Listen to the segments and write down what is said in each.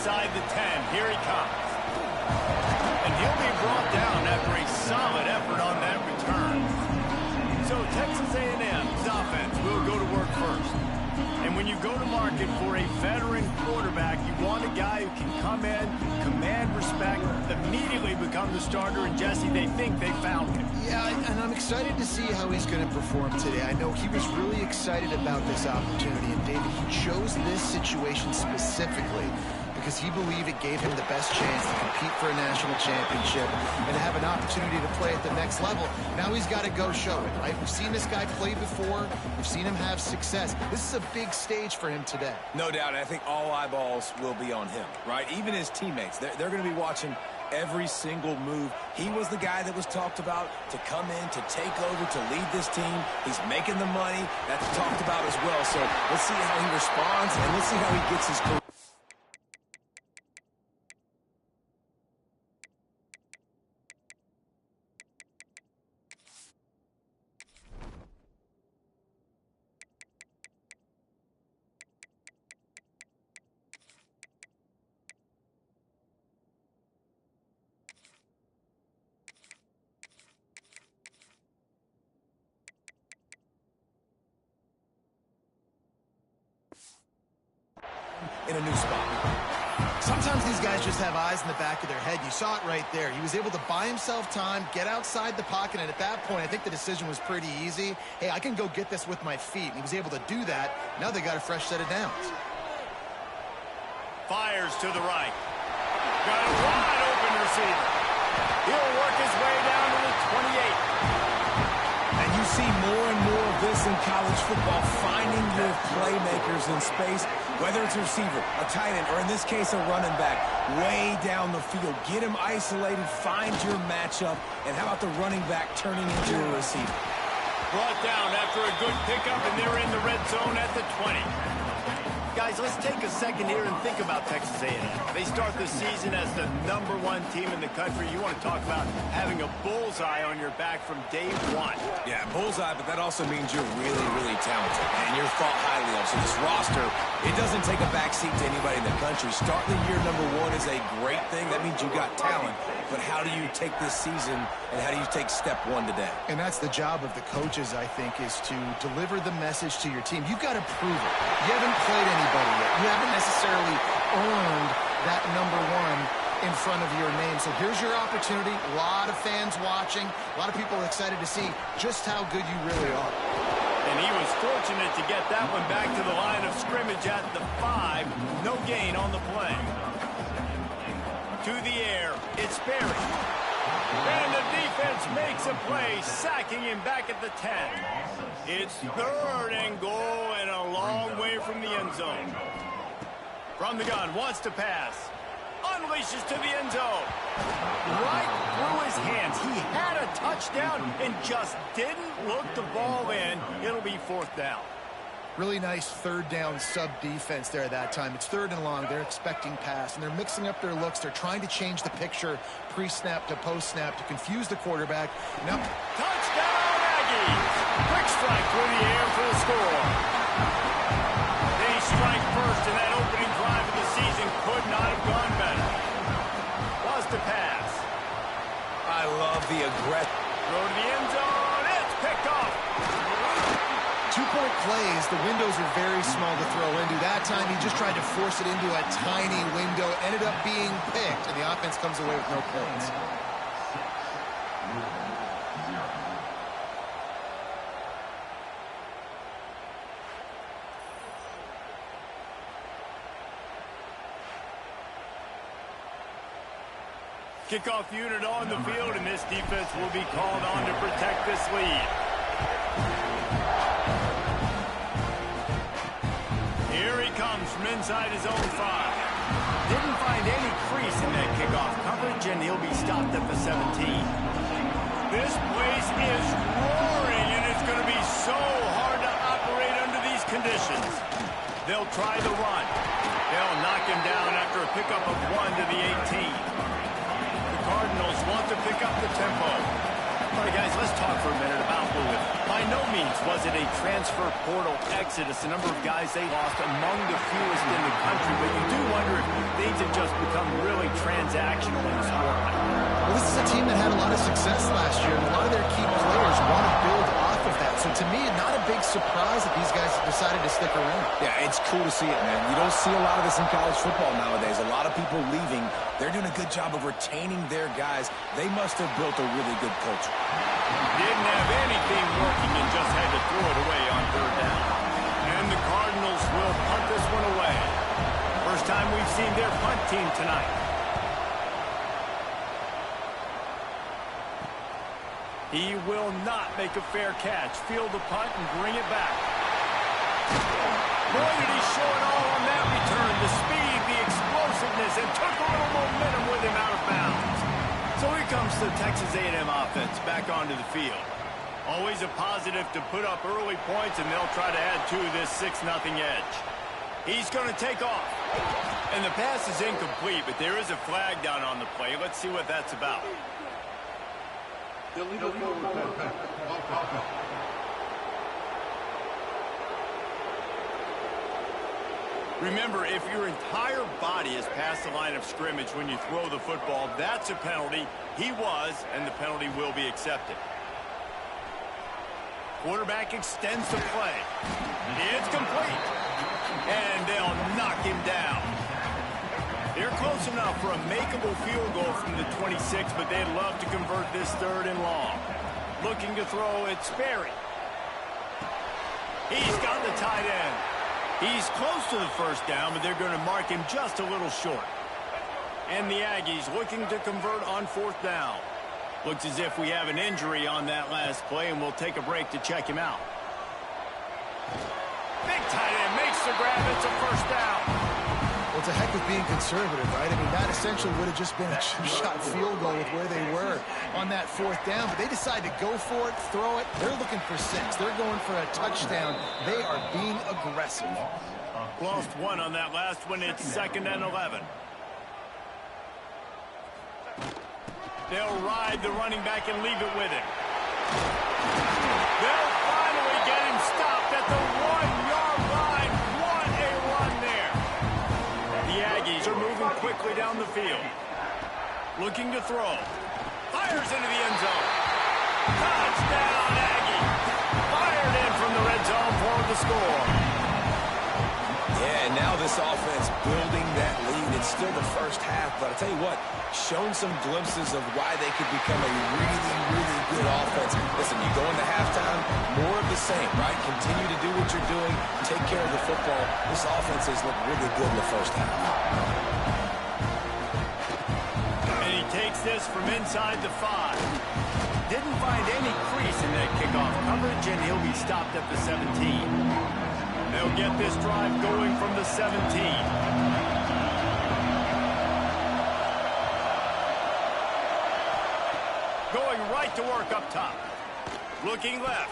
inside the 10. Here he comes. And he'll be brought down after a solid effort on that return. So Texas A&M's offense will go to work first. And when you go to market for a veteran quarterback, you want a guy who can come in, command respect, immediately become the starter, and Jesse, they think they found him. Yeah, and I'm excited to see how he's going to perform today. I know he was really excited about this opportunity, and David, he chose this situation specifically because he believed it gave him the best chance to compete for a national championship and to have an opportunity to play at the next level. Now he's got to go show it, right? We've seen this guy play before. We've seen him have success. This is a big stage for him today. No doubt, and I think all eyeballs will be on him, right? Even his teammates, they're going to be watching every single move. He was the guy that was talked about to come in, to take over, to lead this team. He's making the money. That's talked about as well. So let's see how he responds, and let's see how he gets his career. In a new spot. Sometimes these guys just have eyes in the back of their head. You saw it right there. He was able to buy himself time, get outside the pocket, and at that point, I think the decision was pretty easy. Hey, I can go get this with my feet. And he was able to do that. Now they got a fresh set of downs. Fires to the right. Got a wide open receiver. He'll work his way down to the 28. And you see more and more of this in college football, finding your playmakers in space, whether it's a receiver, a tight end, or in this case, a running back, way down the field. Get him isolated, find your matchup, and how about the running back turning into a receiver? Brought down after a good pickup, and they're in the red zone at the 20. Guys, let's take a second here and think about Texas A&M. They start the season as the #1 team in the country. You want to talk about having a bullseye on your back from day one. Yeah, bullseye, but that also means you're really, really talented, and you're thought highly of. So this roster, it doesn't take a backseat to anybody in the country. Starting the year #1 is a great thing. That means you got talent. But how do you take this season, and how do you take step one today? And that's the job of the coaches, I think, is to deliver the message to your team. You've got to prove it. You haven't played anybody yet. You haven't necessarily earned that #1 in front of your name. So here's your opportunity. A lot of fans watching. A lot of people excited to see just how good you really are. And he was fortunate to get that one back to the line of scrimmage at the 5. No gain on the play. To the air, it's Berry. And the defense makes a play, sacking him back at the 10. It's 3rd and goal and a long way from the end zone. From the gun, wants to pass. Unleashes to the end zone. Right through his hands. He had a touchdown and just didn't look the ball in. It'll be 4th down. Really nice 3rd down sub-defense there at that time. It's 3rd and long. They're expecting pass, and they're mixing up their looks. They're trying to change the picture pre-snap to post-snap to confuse the quarterback. Now, touchdown, Aggies! Quick strike through the air for the score. They strike first, and that opening drive of the season could not have gone better. Was to pass. I love the aggressive. Throw to the end zone. It's picked off. 2-point plays, the windows are very small to throw into. That time, he just tried to force it into a tiny window. Ended up being picked, and the offense comes away with no points. Kickoff unit on the field, and this defense will be called on to protect this lead. Here he comes from inside his own 5. Didn't find any crease in that kickoff coverage, and he'll be stopped at the 17. This place is roaring, and it's going to be so hard to operate under these conditions. They'll try the run. They'll knock him down after a pickup of 1 to the 18. The Cardinals want to pick up the tempo. All right, guys, let's talk for a minute about Louisville. By no means was it a transfer portal exodus. The number of guys they lost among the fewest in the country, but you do wonder if they things have just become really transactional in the sport. Well, this is a team that had a lot of success last year, and a lot of their key players want to build off of that. So to me, not a big surprise that these guys decided to stick around. Yeah, it's cool to see it, man. You don't see a lot of this in college football nowadays. A lot of people leaving. They're doing a good job of retaining their guys. They must have built a really good culture. Didn't have anything working and just had to throw it away on third down. And the Cardinals will punt this one away. First time we've seen their punt team tonight. He will not make a fair catch. Field the punt and bring it back. Boy, did he show it all on that return. The speed, the explosiveness, and took a little momentum with him out of bounds. So here comes the Texas A&M offense back onto the field. Always a positive to put up early points, and they'll try to add to this 6-0 edge. He's going to take off. And the pass is incomplete, but there is a flag down on the play. Let's see what that's about. Remember, if your entire body is past the line of scrimmage when you throw the football, that's a penalty. He was, and the penalty will be accepted. Quarterback extends the play. It's complete. And they'll knock him down. They're close enough for a makeable field goal from the 26, but they'd love to convert this 3rd and long. Looking to throw, it's Sperry. He's got the tight end. He's close to the first down, but they're going to mark him just a little short. And the Aggies looking to convert on 4th down. Looks as if we have an injury on that last play, and we'll take a break to check him out. Big tight end makes the grab. It's a first down. Well, it's a heck of being conservative, right? I mean, that essentially would have just been a two-shot field goal with where they were on that 4th down. But they decided to go for it, throw it. They're looking for 6. They're going for a touchdown. They are being aggressive. Lost one on that last one. It's 2nd and 11. They'll ride the running back and leave it with him. They'll finally get him stopped at the 1-yard line. What a run there. The Aggies are moving quickly down the field. Looking to throw. Fires into the end zone. Touchdown, Aggie. Fired in from the red zone for the score. Yeah, and now this offense building that lead. It's still the first half, but I'll tell you what, shown some glimpses of why they could become a really, really good offense. Listen, you go into halftime, more of the same, right? Continue to do what you're doing, take care of the football. This offense has looked really good in the first half. And he takes this from inside the 5. Didn't find any crease in that kickoff coverage, and he'll be stopped at the 17. They'll get this drive going from the 17. Going right to work up top. Looking left.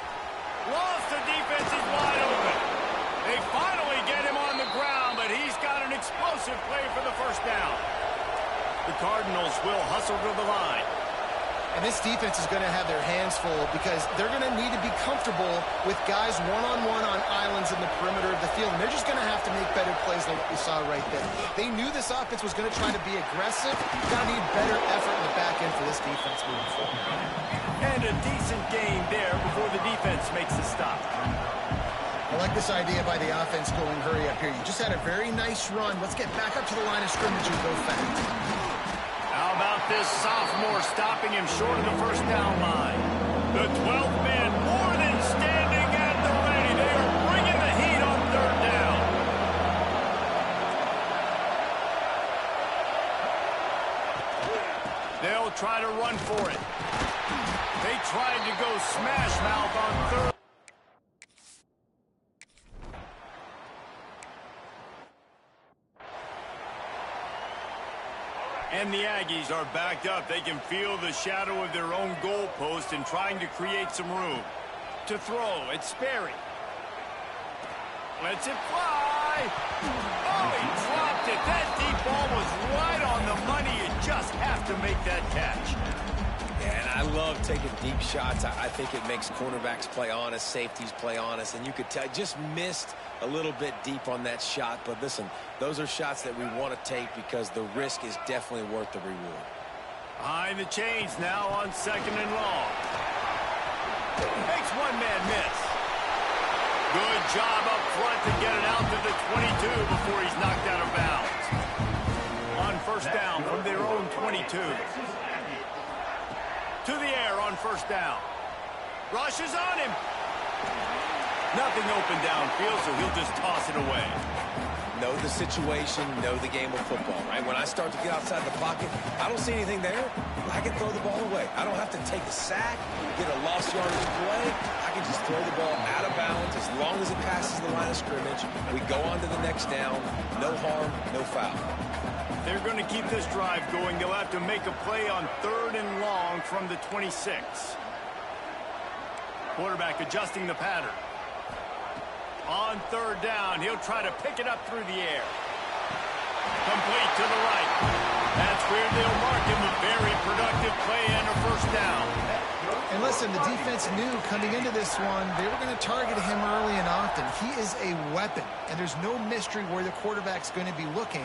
Lost, the defense is wide open. They finally get him on the ground, but he's got an explosive play for the first down. The Cardinals will hustle to the line. And this defense is going to have their hands full because they're going to need to be comfortable with guys one-on-one on islands in the perimeter of the field. And they're just going to have to make better plays like we saw right there. They knew this offense was going to try to be aggressive. Got to need better effort in the back end for this defense moving forward. And a decent game there before the defense makes the stop. I like this idea by the offense going hurry up here. You just had a very nice run. Let's get back up to the line of scrimmage and go fast. How about this sophomore stopping him short of the first down line? The 12th man more than standing at the ready. They are bringing the heat on 3rd down. They'll try to run for it. They tried to go smash mouth on 3rd. And the Aggies are backed up. They can feel the shadow of their own goalpost and trying to create some room. To throw, it's Sperry. Lets it fly. Oh, he dropped it. That deep ball was right on the money. You just have to make that catch. And I love taking deep shots. I think it makes cornerbacks play honest, safeties play honest, and you could tell just missed a little bit deep on that shot. But listen, those are shots that we want to take because the risk is definitely worth the reward. Behind the chains now on 2nd and long. Makes one man miss. Good job up front to get it out to the 22 before he's knocked out of bounds. On 1st down from their own 22. To the air on 1st down. Rush is on him. Nothing open downfield, so he'll just toss it away. Know the situation, know the game of football, right? When I start to get outside the pocket, I don't see anything there. I can throw the ball away. I don't have to take a sack, get a lost yardage play. I can just throw the ball out of bounds as long as it passes the line of scrimmage. We go on to the next down. No harm, no foul. They're going to keep this drive going. They'll have to make a play on 3rd and long from the 26. Quarterback adjusting the pattern. On 3rd down, he'll try to pick it up through the air. Complete to the right. That's where they'll mark him a very productive play and a 1st down. And listen, the defense knew coming into this one, they were going to target him early and often. He is a weapon, and there's no mystery where the quarterback's going to be looking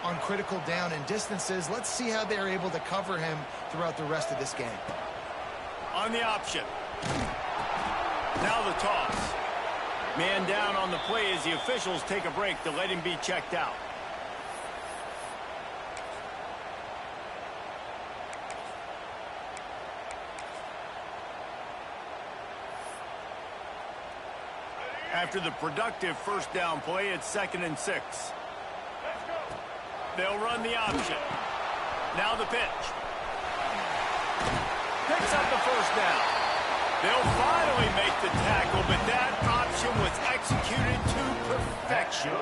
on critical down and distances. Let's see how they're able to cover him throughout the rest of this game. On the option. Now the toss. Man down on the play as the officials take a break to let him be checked out. After the productive 1st down play, it's 2nd and 6. They'll run the option. Now the pitch. Picks up the 1st down. They'll finally make the tackle, but that option was executed to perfection.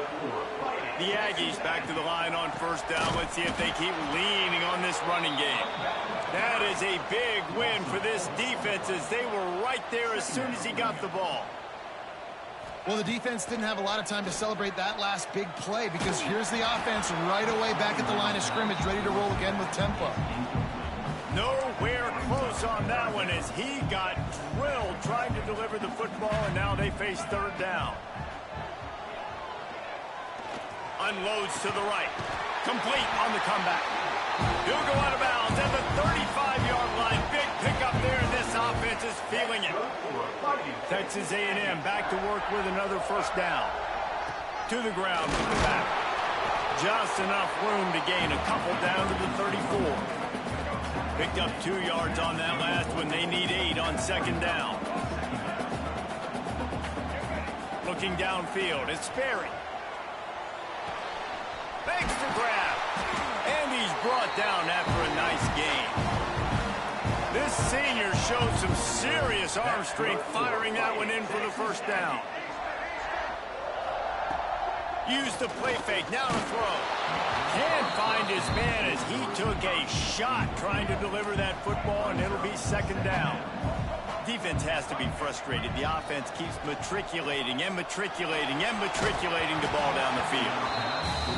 The Aggies back to the line on 1st down. Let's see if they keep leaning on this running game. That is a big win for this defense as they were right there as soon as he got the ball. Well, the defense didn't have a lot of time to celebrate that last big play because here's the offense right away back at the line of scrimmage, ready to roll again with tempo. Nowhere close on that one as he got drilled trying to deliver the football, and now they face 3rd down. Unloads to the right. Complete on the comeback. He'll go out of bounds at the 35-yard line. Big pickup there, and this offense is feeling it. Texas A&M back to work with another 1st down. To the ground with the back. Just enough room to gain a couple down to the 34. Picked up 2 yards on that last one. They need 8 on 2nd down. Looking downfield, it's Sperry. Makes the grab. And he's brought down after a nice gain. This senior showed some serious arm strength firing that one in for the 1st down. Used the play fake, now to throw. Can't find his man as he took a shot trying to deliver that football, and it'll be 2nd down. Defense has to be frustrated. The offense keeps matriculating and matriculating and matriculating the ball down the field.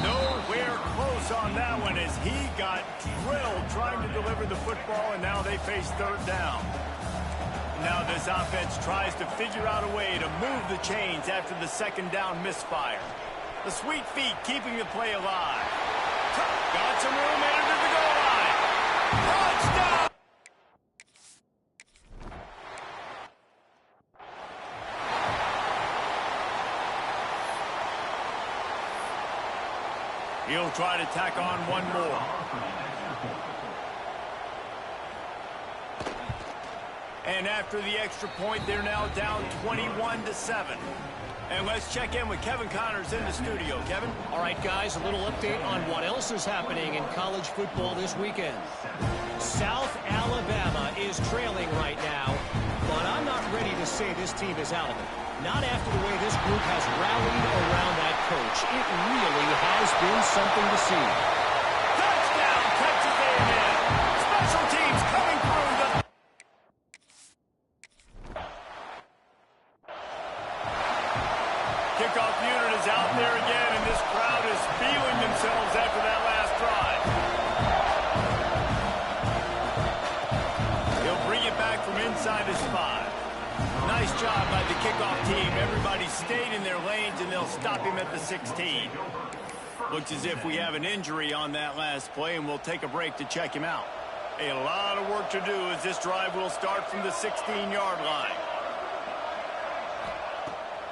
Nowhere close on that one as he got drilled trying to deliver the football, and now they face 3rd down. Now this offense tries to figure out a way to move the chains after the 2nd down misfire. The sweet feet keeping the play alive. Got some room headed to the goal line. Touchdown! He'll try to tack on one more. And after the extra point, they're now down 21-7. And let's check in with Kevin Connors in the studio. Kevin? All right, guys, a little update on what else is happening in college football this weekend. South Alabama is trailing right now, but I'm not ready to say this team is out of it. Not after the way this group has rallied around that coach. It really has been something to see. Touchdown, Texas A&M. Special teams coming through the... Kickoff unit is out there again, and this crowd is feeling themselves after that last drive. He'll bring it job by the kickoff team. Everybody stayed in their lanes, and they'll stop him at the 16. Looks as if we have an injury on that last play, and we'll take a break to check him out. A lot of work to do as this drive will start from the 16-yard line.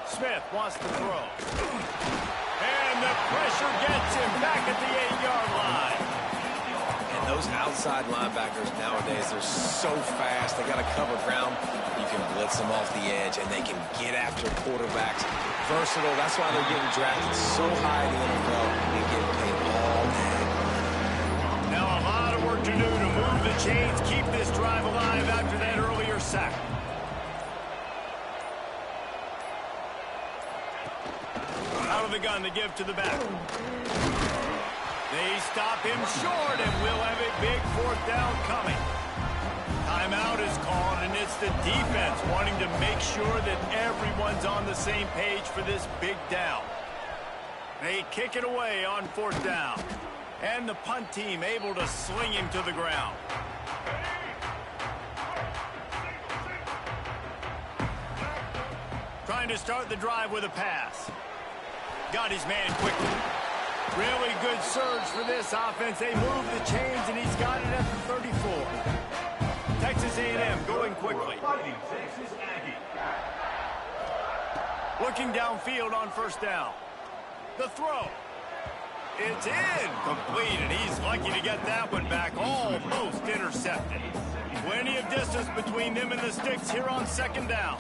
Smith wants to throw. And the pressure gets him back at the 8-yard line. And those outside linebackers nowadays, they're so fast. They got to cover ground. You can blitz them off the edge, and they can get after quarterbacks. Versatile. That's why they're getting drafted so high in the NFL and getting paid all day. Now a lot of work to do to move the chains, keep this drive alive after that earlier sack. Out of the gun to give to the back. They stop him short, and we'll have a big 4th down coming. Timeout is called, and it's the defense wanting to make sure that everyone's on the same page for this big down. They kick it away on 4th down. And the punt team able to sling him to the ground. Trying to start the drive with a pass. Got his man quickly. Really good surge for this offense. They move the chains, and he's got it at the 34. Texas A&M going quickly. Looking downfield on 1st down. The throw. It's in. Complete, and he's lucky to get that one back. Almost intercepted. Plenty of distance between them and the sticks here on 2nd down.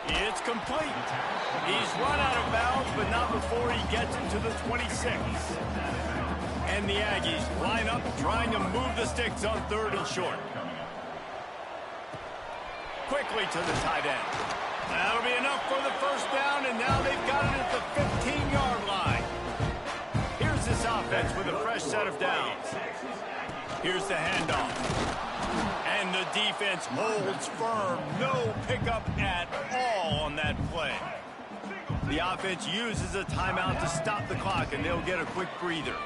It's complete. He's run out of bounds, but not before he gets into the 26. And the Aggies line up trying to move the sticks on 3rd and short. Quickly to the tight end. That'll be enough for the 1st down, and now they've got it at the 15-yard line. Here's this offense with a fresh set of downs. Here's the handoff. And the defense holds firm. No pickup at all on that play. The offense uses a timeout to stop the clock, and they'll get a quick breather.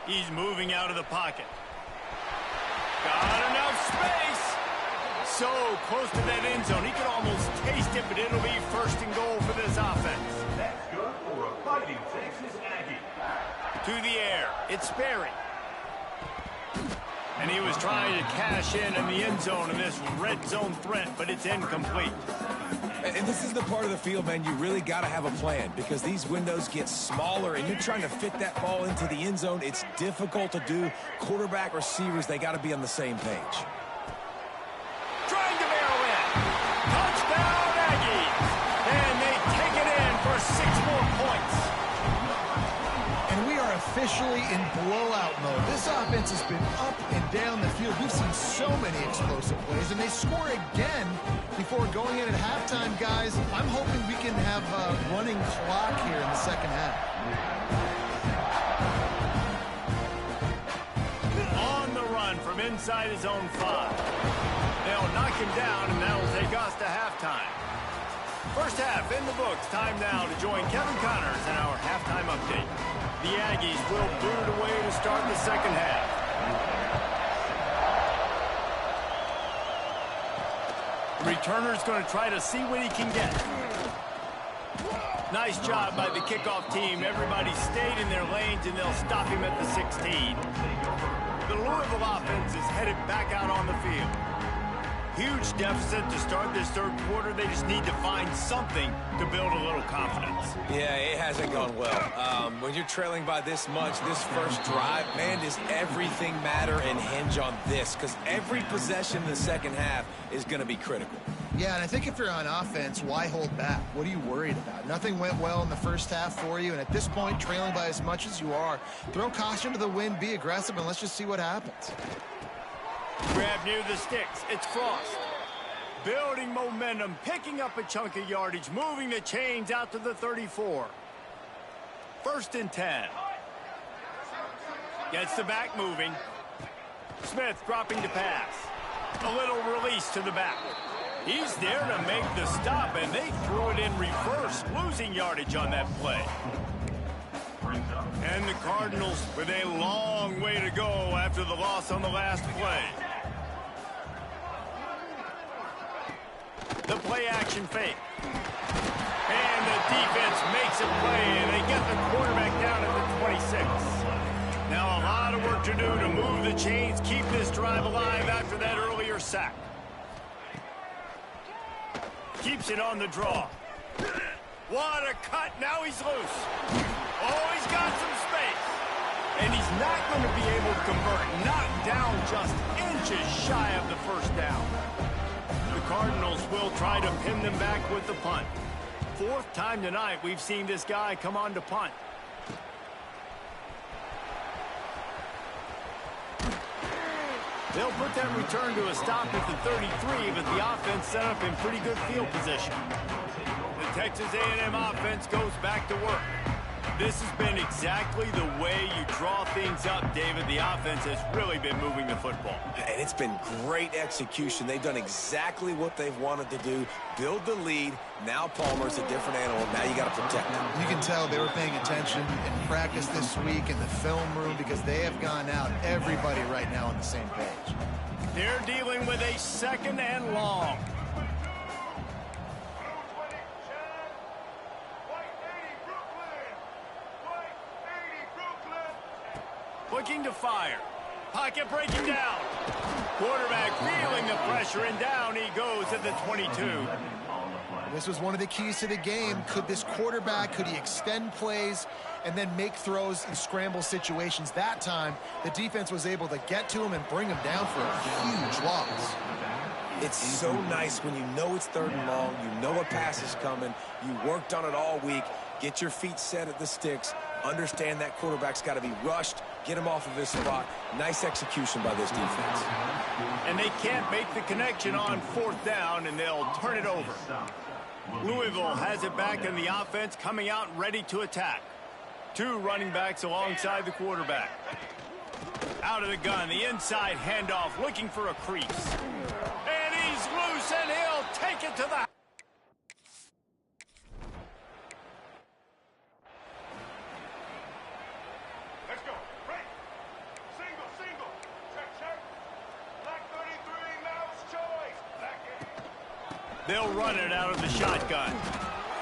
He's moving out of the pocket. Got enough space. So close to that end zone. He could almost taste it, but it'll be 1st and goal for this offense. That's good for a fighting Texas Aggie. To the air. It's Sperry. And he was trying to cash in the end zone in this red zone threat, but it's incomplete. And this is the part of the field, man, you really got to have a plan because these windows get smaller and you're trying to fit that ball into the end zone. It's difficult to do. Quarterback, receivers, they got to be on the same page. Trying to barrel in. Touchdown, Aggies. And they take it in for 6 more points. And we are officially in blowout mode. This offense has been up and down the field. We've seen so many explosive plays, and they score again before going in at halftime, guys. I'm hoping we can have a running clock here in the 2nd half. On the run from inside his own 5. They'll knock him down, and that'll take us to halftime. 1st half in the books. Time now to join Kevin Connors in our halftime update. The Aggies will boot away to start the 2nd half. The returner's going to try to see what he can get. Nice job by the kickoff team. Everybody stayed in their lanes, and they'll stop him at the 16. The Louisville offense is headed back out on the field. Huge deficit to start this 3rd quarter. They just need to find something to build a little confidence. Yeah, it hasn't gone well. When you're trailing by this much, this first drive, man, does everything matter and hinge on this? Because every possession in the 2nd half is going to be critical. Yeah, and I think if you're on offense, why hold back? What are you worried about? Nothing went well in the 1st half for you, and at this point, trailing by as much as you are, throw caution to the wind, be aggressive, and let's just see what happens. Grab near the sticks. It's Frost. Building momentum, picking up a chunk of yardage, moving the chains out to the 34. 1st and 10. Gets the back moving. Smith dropping to pass. A little release to the back. He's there to make the stop, and they threw it in reverse, losing yardage on that play. And the Cardinals with a long way to go after the loss on the last play. The play action fake. And the defense makes a play, and they get the quarterback down at the 26. Now a lot of work to do to move the chains, keep this drive alive after that earlier sack. Keeps it on the draw. What a cut. Now he's loose. Oh, he's got some space. And he's not going to be able to convert. Knocked down just inches shy of the first down. The Cardinals will try to pin them back with the punt. Fourth time tonight we've seen this guy come on to punt. They'll put that return to a stop at the 33, but the offense set up in pretty good field position. The Texas A&M offense goes back to work. This has been exactly the way you draw things up, David. The offense has really been moving the football. And it's been great execution. They've done exactly what they've wanted to do. Build the lead. Now Palmer's a different animal. Now you got to protect him. You can tell they were paying attention in practice this week in the film room because they have gone out, everybody right now on the same page. They're dealing with a second and long. Looking to fire. Pocket breaking down. Quarterback feeling the pressure, and down he goes at the 22. This was one of the keys to the game. Could this quarterback, could he extend plays and then make throws in scramble situations? That time, the defense was able to get to him and bring him down for a huge loss. It's so nice when you know it's third and long, you know a pass is coming, you worked on it all week, get your feet set at the sticks, understand that quarterback's got to be rushed, get him off of his spot. Nice execution by this defense. And they can't make the connection on fourth down, and they'll turn it over. Louisville has it back in the offense, coming out ready to attack. Two running backs alongside the quarterback. Out of the gun, the inside handoff, looking for a crease. And he's loose, and he'll take it to the... Let's go. Right. Single, single. Check, check. Black 33, mouse choice. Black 80. They'll run it out of the shotgun.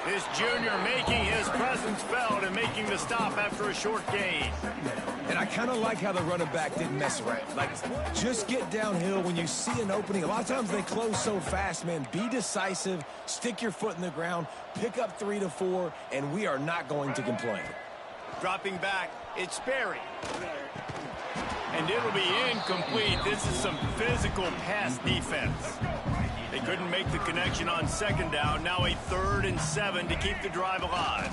This junior making his presence felt and making the stop after a short gain. And I kind of like how the running back didn't mess around. Like, just get downhill when you see an opening. A lot of times they close so fast, man. Be decisive, stick your foot in the ground, pick up 3 to 4, and we are not going to complain. Dropping back, it's Sperry. And it'll be incomplete. This is some physical pass defense. They couldn't make the connection on second down. Now a 3rd and 7 to keep the drive alive.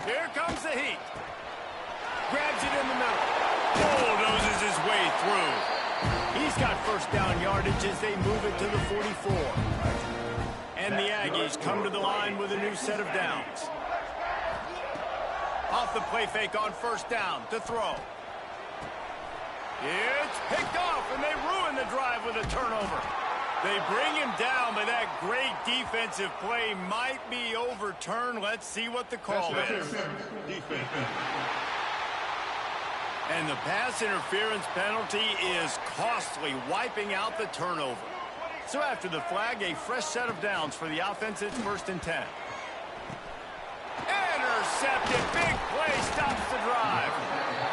Here comes the heat. Grabs it in the middle. Bulldozes his way through. He's got first down yardage as they move it to the 44. And the Aggies come to the line with a new set of downs. Off the play fake on first down to throw. It's picked off, and they ruin the drive with a turnover. They bring him down, but that great defensive play might be overturned. Let's see what the call is. And the pass interference penalty is costly, wiping out the turnover. So after the flag, a fresh set of downs for the offense. It's 1st and 10. Intercepted. Big play stops the drive.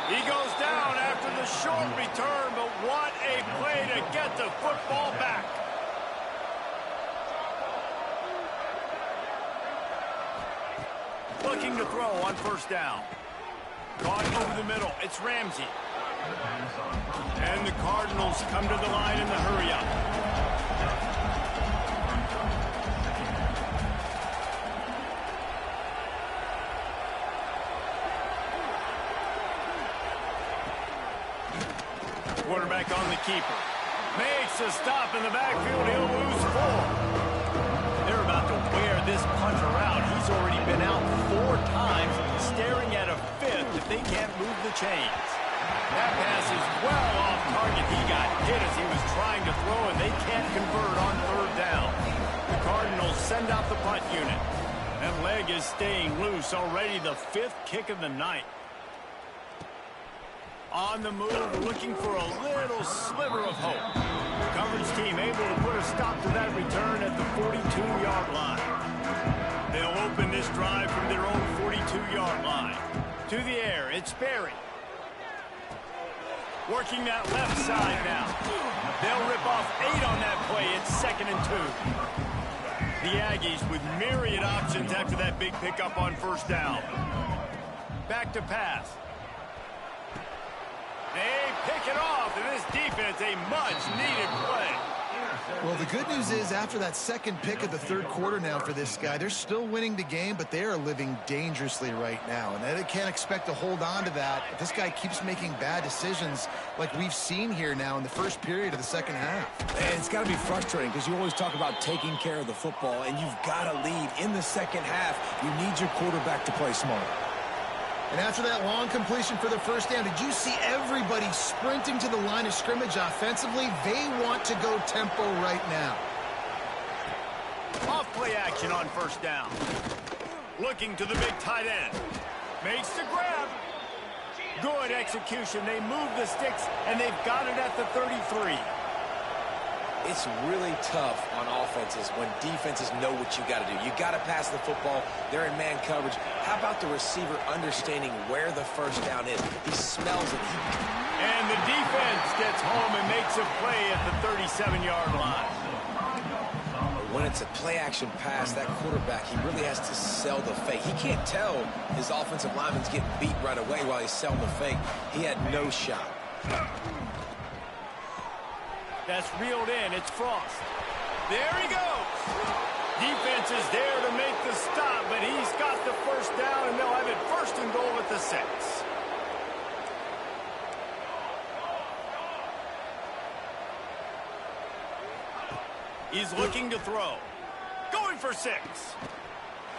He goes down after the short return, but what a play to get the football back. Looking to throw on first down. Caught over the middle. It's Ramsey. And the Cardinals come to the line in the hurry-up. Quarterback on the keeper. Makes a stop in the backfield. He'll lose 4. They're about to wear this punter out. He's already been out 4 times, staring at a 5th if they can't move the chains. That pass is well off target. He got hit as he was trying to throw, and they can't convert on 3rd down. The Cardinals send out the punt unit. That leg is staying loose. Already the 5th kick of the night. On the move, looking for a little sliver of hope. Coverage team able to put a stop to that return at the 42-yard line. They'll open this drive from their own 42-yard line. To the air, it's Sperry. Working that left side now. They'll rip off 8 on that play. It's 2nd and 2. The Aggies with myriad options after that big pickup on first down. Back to pass. They pick it off, and this defense, a much-needed play. Well, the good news is after that second pick of the third quarter now for this guy, they're still winning the game, but they are living dangerously right now. And they can't expect to hold on to that if this guy keeps making bad decisions like we've seen here now in the first period of the second half. And it's got to be frustrating because you always talk about taking care of the football, and you've got to lead in the second half. You need your quarterback to play smart. And after that long completion for the first down, did you see everybody sprinting to the line of scrimmage offensively? They want to go tempo right now. Off play action on first down. Looking to the big tight end. Makes the grab. Good execution. They move the sticks, and they've got it at the 33. It's really tough on offenses when defenses know what you got to do. You got to pass the football. They're in man coverage. How about the receiver understanding where the first down is? He smells it. And the defense gets home and makes a play at the 37-yard line. When it's a play-action pass, that quarterback, he really has to sell the fake. He can't tell his offensive lineman's getting beat right away while he's selling the fake. He had no shot. That's reeled in. It's Frost. There he goes. Defense is there to make the stop, but he's got the first down, and they'll have it 1st and goal at the 6. He's looking to throw. Going for 6.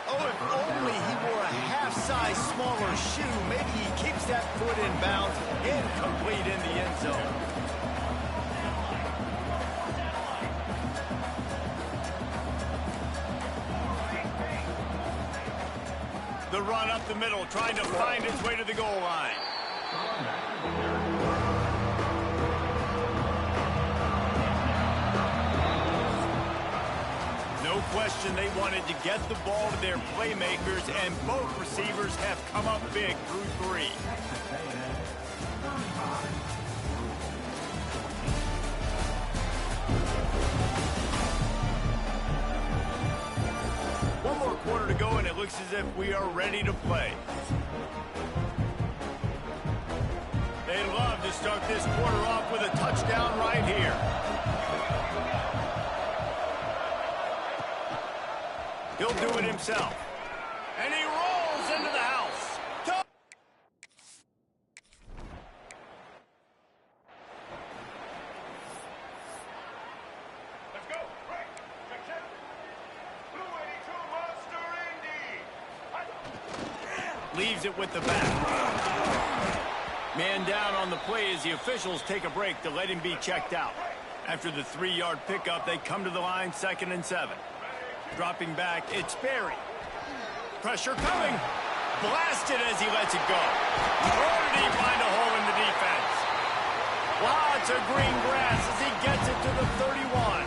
Oh, if only he wore a half-size smaller shoe. Maybe he keeps that foot in bounds and complete in the end zone. The run up the middle, trying to find its way to the goal line. No question they wanted to get the ball to their playmakers, and both receivers have come up big through 3. One more quarter to go, and it looks as if we are ready to play. They'd love to start this quarter off with a touchdown right here. He'll do it himself. And he rolls into the house. Let's go. Right. Check. Blue 82 Monster Indy. Leaves it with the back. Man down on the play as the officials take a break to let him be checked out. After the 3-yard pickup, they come to the line 2nd and 7. Dropping back, it's Sperry. Pressure coming. Blasted as he lets it go. Or did he find a hole in the defense? Lots of green grass as he gets it to the 31.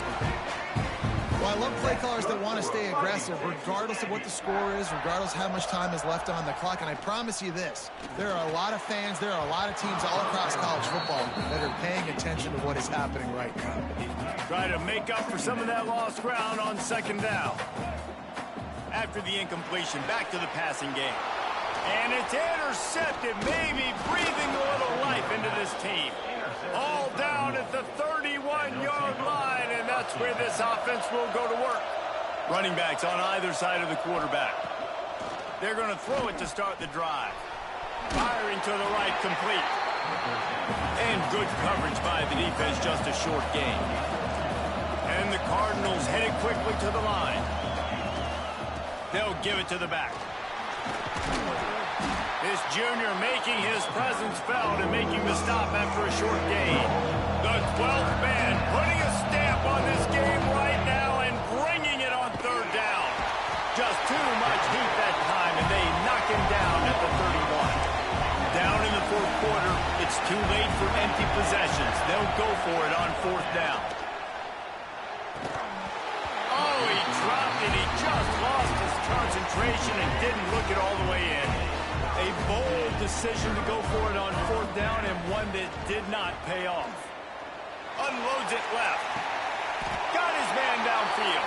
Well, I love play callers that want to stay aggressive regardless of what the score is, regardless of how much time is left on the clock. And I promise you this, there are a lot of fans, there are a lot of teams all across college football that are paying attention to what is happening right now. Try to make up for some of that lost ground on 2nd down. After the incompletion, back to the passing game. And it's intercepted, maybe breathing a little life into this team. All down at the 31-yard line, and that's where this offense will go to work. Running backs on either side of the quarterback. They're going to throw it to start the drive. Firing to the right, complete. And good coverage by the defense, just a short gain. And the Cardinals headed quickly to the line. They'll give it to the back. This junior making his presence felt and making the stop after a short gain. The 12th man putting a stamp on this game right now and bringing it on 3rd down. Just too much heat that time, and they knock him down at the 31. Down in the 4th quarter, it's It's too late for empty possessions. They'll go for it on 4th down. Oh, he dropped it. He just lost his concentration and didn't look it all the way in. A bold decision to go for it on 4th down and one that did not pay off. Unloads it left. Got his man downfield.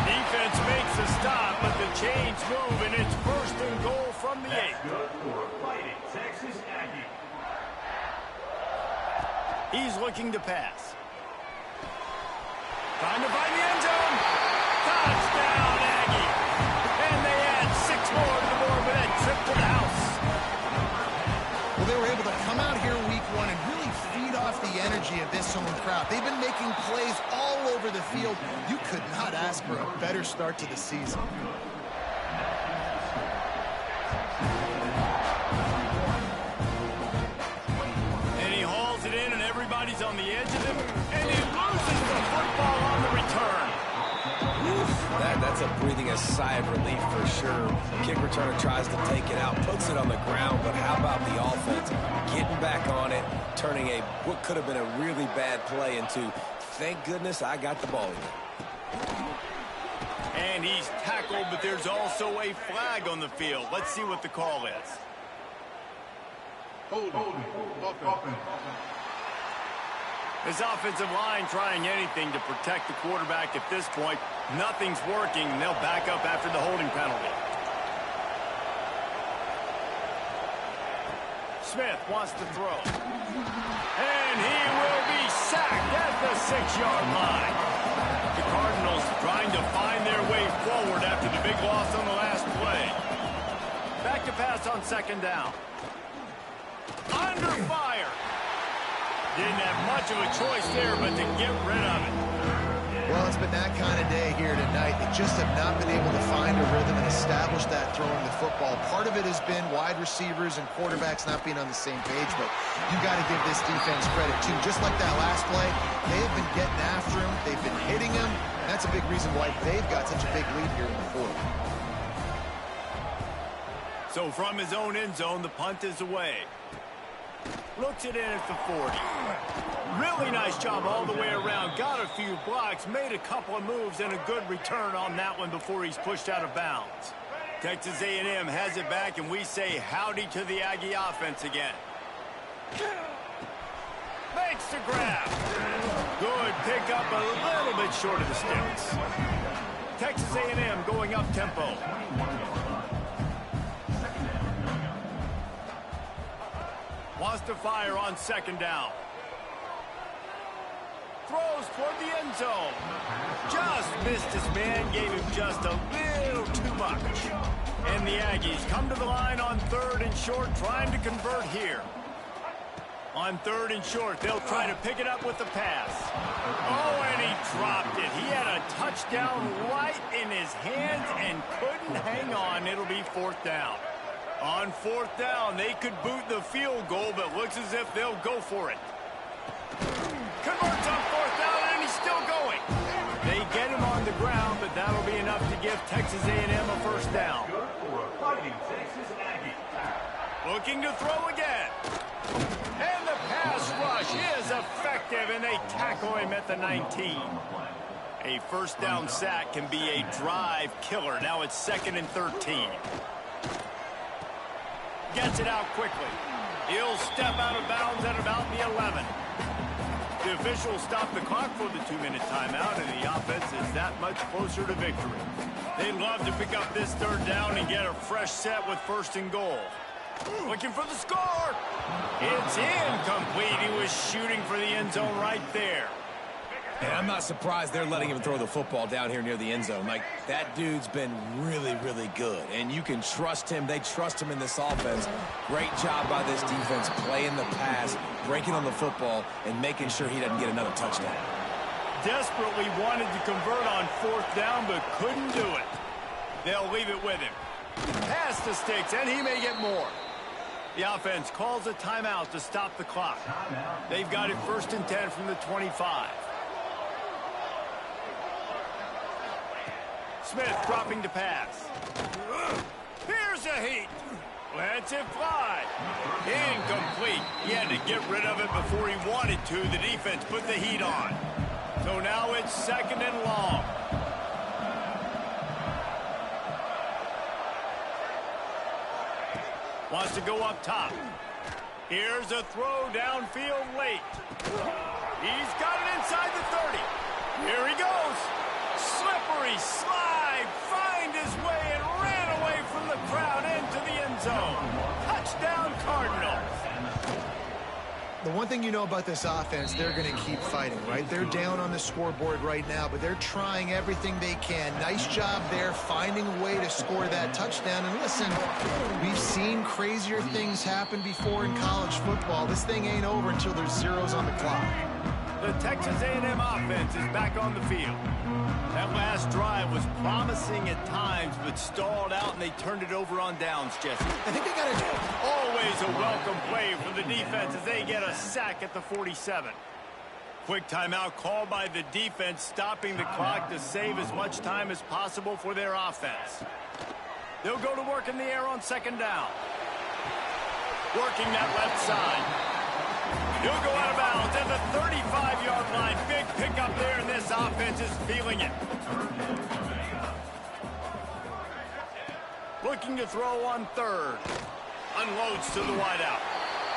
Defense makes a stop, but the chains move, and it's 1st and goal from the 8. Good for Fighting Texas Aggie. He's looking to pass. Trying to find the end zone. Touchdown, Aggie. And they add 6 more to the board with that trip to the house. Well, they were able to come out here week 1 and really feed off the energy of this home crowd. They've been making plays all over the field. You could not ask for a better start to the season. And he hauls it in, and everybody's on the edge of him. And he loses the football on the return. That's a breathing a sigh of relief for sure. Kick returner tries to take it out, puts it on the ground, but how about the offense getting back on it, turning what could have been a really bad play into, thank goodness I got the ball here. And he's tackled, but there's also a flag on the field. Let's see what the call is. His offensive line trying anything to protect the quarterback at this point. Nothing's working. They'll back up after the holding penalty. Smith wants to throw. And he will be sacked at the 6-yard line. The Cardinals trying to find their way forward after the big loss on the last play. Back to pass on 2nd down. Under fire. Didn't have much of a choice there, but to get rid of it. Well, it's been that kind of day here tonight. They just have not been able to find a rhythm and establish that throwing the football. Part of it has been wide receivers and quarterbacks not being on the same page, but you got to give this defense credit, too. Just like that last play, they have been getting after him. They've been hitting him. That's a big reason why they've got such a big lead here in the 4th. So from his own end zone, the punt is away. Looks it in at the 40. Really nice job all the way around. Got a few blocks, made a couple of moves, and a good return on that one before he's pushed out of bounds. Texas A&M has it back, and we say howdy to the Aggie offense again. Makes the grab. Good pickup, a little bit short of the sticks. Texas A&M going up tempo. Wants to fire on 2nd down. Throws toward the end zone. Just missed his man, gave him just a little too much. And the Aggies come to the line on 3rd and short, trying to convert here. On 3rd and short, they'll try to pick it up with the pass. Oh, and he dropped it. He had a touchdown right in his hands and couldn't hang on. It'll be 4th down. On 4th down, they could boot the field goal, but looks as if they'll go for it. Converts on 4th down, and he's still going. They get him on the ground, but that'll be enough to give Texas A&M a 1st down. Looking to throw again. And the pass rush is effective, and they tackle him at the 19. A 1st down sack can be a drive killer. Now it's 2nd and 13. Gets it out quickly. He'll step out of bounds at about the 11. The officials stop the clock for the 2-minute timeout, and the offense is that much closer to victory. They'd love to pick up this 3rd down and get a fresh set with 1st and goal. Looking for the score. It's incomplete. He was shooting for the end zone right there. And I'm not surprised they're letting him throw the football down here near the end zone. Like, that dude's been really, really good. And you can trust him. They trust him in this offense. Great job by this defense playing the pass, breaking on the football, and making sure he doesn't get another touchdown. Desperately wanted to convert on 4th down, but couldn't do it. They'll leave it with him. Pass the sticks, and he may get more. The offense calls a timeout to stop the clock. They've got it 1st and 10 from the 25. Smith dropping to pass. Here's a heat. Lets it fly. Incomplete. He had to get rid of it before he wanted to. The defense put the heat on. So now it's 2nd and long. Wants to go up top. Here's a throw downfield late. He's got it inside the 30. Here he goes. Slippery slide. Find his way and ran away from the crowd into the end zone. Touchdown Cardinals. The one thing you know about this offense, they're going to keep fighting, right? They're down on the scoreboard right now, but they're trying everything they can. Nice job there, finding a way to score that touchdown. And listen, we've seen crazier things happen before in college football. This thing ain't over until there's zeros on the clock. The Texas A&M offense is back on the field. That last drive was promising at times, but stalled out, and they turned it over on downs, Jesse. I think they got to do always a welcome play for the defense as they get a sack at the 47. Quick timeout called by the defense, stopping the clock to save as much time as possible for their offense. They'll go to work in the air on 2nd down. Working that left side. He'll go out of bounds at the 35-yard line. Big pickup there, and this offense is feeling it. Looking to throw on 3rd. Unloads to the wideout.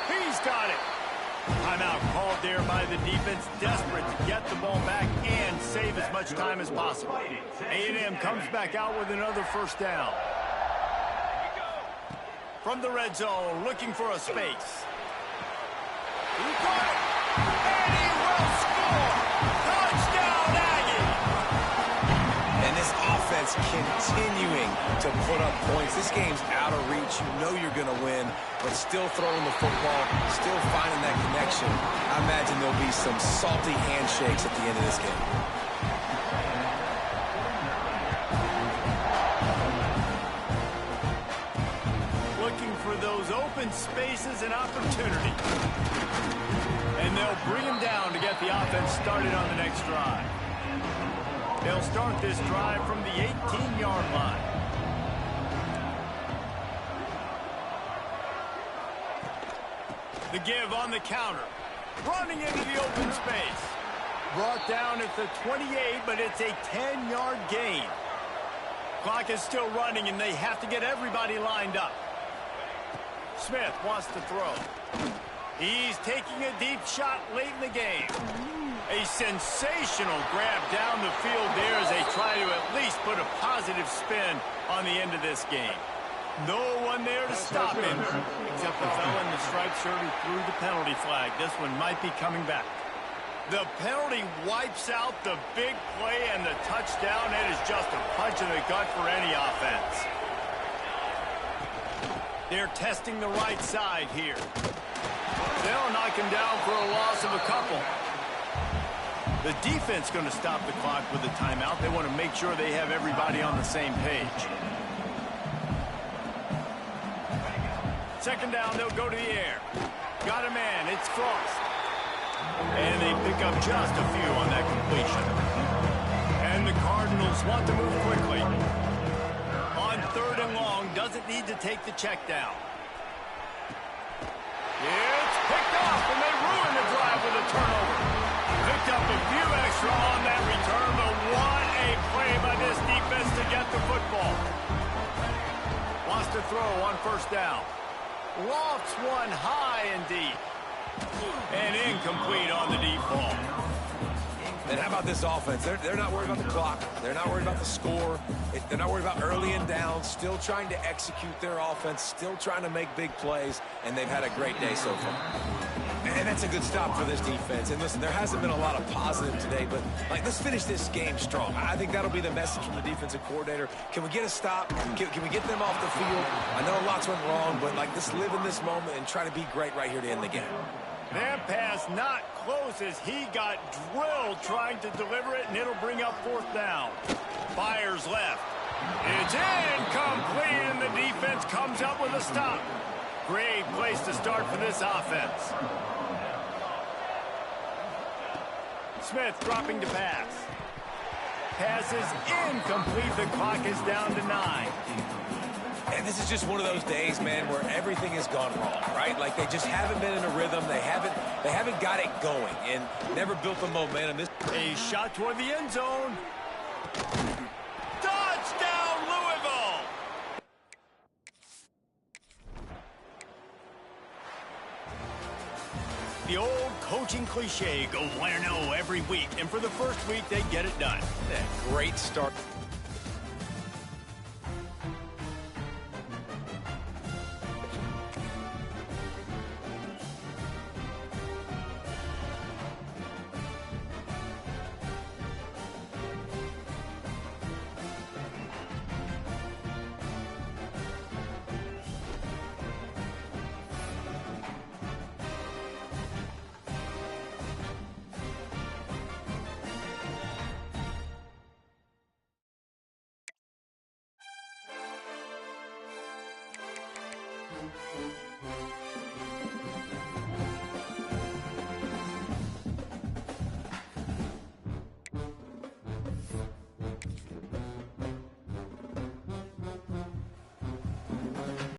He's got it. Timeout called there by the defense, desperate to get the ball back and save as much time as possible. A&M comes back out with another 1st down. From the red zone, looking for a space. He got it, and he will score! Touchdown, Aggie! And this offense continuing to put up points. This game's out of reach. You know you're going to win, but still throwing the football, still finding that connection. I imagine there'll be some salty handshakes at the end of this game. Looking for those open spaces and opportunity. And they'll bring him down to get the offense started on the next drive. They'll start this drive from the 18-yard line. The give on the counter. Running into the open space. Brought down at the 28, but it's a 10-yard gain. Clock is still running, and they have to get everybody lined up. Smith wants to throw. He's taking a deep shot late in the game. A sensational grab down the field there as they try to at least put a positive spin on the end of this game. No one there to stop him, except the fellow in the striped shirt who threw the penalty flag. This one might be coming back. The penalty wipes out the big play and the touchdown. It is just a punch in the gut for any offense. They're testing the right side here. They'll knock him down for a loss of a couple. The defense going to stop the clock with a timeout. They want to make sure they have everybody on the same page. 2nd down, they'll go to the air. Got a man, it's Frost. And they pick up just a few on that completion. And the Cardinals want to move quickly. On 3rd and long, doesn't need to take the check down. It's picked off, and they ruin the drive with a turnover. Picked up a few extra on that return, but what a play by this defense to get the football. Wants to throw on 1st down. Lofts one high and deep. And incomplete on the deep ball. And how about this offense? They're not worried about the clock. They're not worried about the score. They're not worried about early and down. Still trying to execute their offense. Still trying to make big plays. And they've had a great day so far. And that's a good stop for this defense. And listen, there hasn't been a lot of positive today, but let's finish this game strong. I think that'll be the message from the defensive coordinator. Can we get a stop? Can we get them off the field? I know lots went wrong, but let's live in this moment and try to be great right here to end the game. That pass not close as he got drilled trying to deliver it, and it'll bring up 4th down. Fires left. It's incomplete, and the defense comes up with a stop. Great place to start for this offense. Smith dropping to pass. Pass is incomplete. The clock is down to 9. And this is just one of those days, man, where everything has gone wrong, right? Like they just haven't been in a rhythm. They haven't got it going and never built the momentum. A shot toward the end zone. Touchdown, Louisville! The old coaching cliche, go 1-0 every week, and for the first week, they get it done. Yeah, great start.